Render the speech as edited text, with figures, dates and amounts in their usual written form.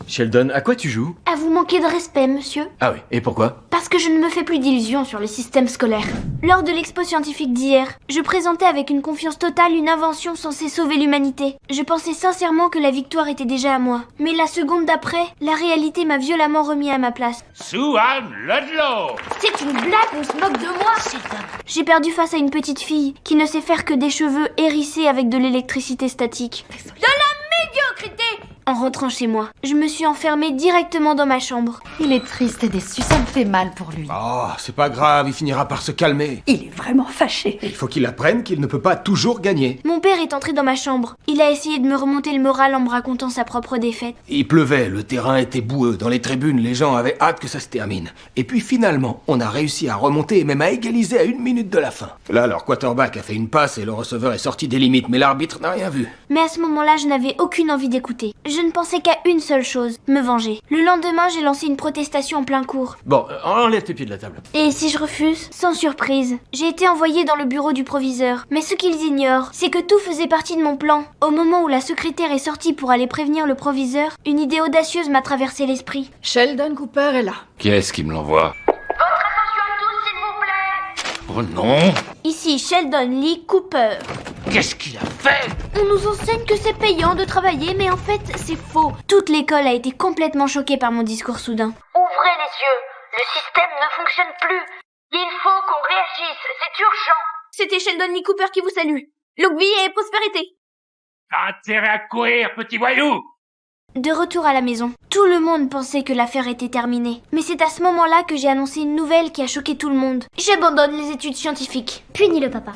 Sheldon, à quoi tu joues? À vous manquer de respect, monsieur. Ah oui, et pourquoi? Parce que je ne me fais plus d'illusions sur le système scolaire. Lors de l'expo scientifique d'hier, je présentais avec une confiance totale une invention censée sauver l'humanité. Je pensais sincèrement que la victoire était déjà à moi. Mais la seconde d'après, la réalité m'a violemment remis à ma place. Sue-Ann Ludlow! C'est une blague, on se moque de moi. J'ai perdu face à une petite fille qui ne sait faire que des cheveux hérissés avec de l'électricité statique. De la médiocrité! En rentrant chez moi, je me suis enfermée directement dans ma chambre. Il est triste et déçu, ça me fait mal pour lui. Oh, c'est pas grave, il finira par se calmer. Il est vraiment fâché. Il faut qu'il apprenne qu'il ne peut pas toujours gagner. Mon père est entré dans ma chambre. Il a essayé de me remonter le moral en me racontant sa propre défaite. Il pleuvait, le terrain était boueux. Dans les tribunes, les gens avaient hâte que ça se termine. Et puis finalement, on a réussi à remonter et même à égaliser à 1 minute de la fin. Là, leur quarterback a fait une passe et le receveur est sorti des limites, mais l'arbitre n'a rien vu. Mais à ce moment-là, je n'avais aucune envie d'écouter. Je ne pensais qu'à une seule chose, me venger. Le lendemain, j'ai lancé une protestation en plein cours. Bon, enlève tes pieds de la table. Et si je refuse? Sans surprise. J'ai été envoyée dans le bureau du proviseur. Mais ce qu'ils ignorent, c'est que tout faisait partie de mon plan. Au moment où la secrétaire est sortie pour aller prévenir le proviseur, une idée audacieuse m'a traversé l'esprit. Sheldon Cooper est là. Qui est-ce qui me l'envoie? Votre attention à tous, s'il vous plaît! Oh non! Ici Sheldon Lee Cooper. Qu'est-ce qu'il a fait? On nous enseigne que c'est payant de travailler, mais en fait, c'est faux. Toute l'école a été complètement choquée par mon discours soudain. Ouvrez les yeux. Le système ne fonctionne plus. Il faut qu'on réagisse. C'est urgent. C'était Sheldon Lee Cooper qui vous salue. Longue vie et prospérité. T'as intérêt à courir, petit voyou! De retour à la maison, tout le monde pensait que l'affaire était terminée. Mais c'est à ce moment-là que j'ai annoncé une nouvelle qui a choqué tout le monde. J'abandonne les études scientifiques. Punis le papa.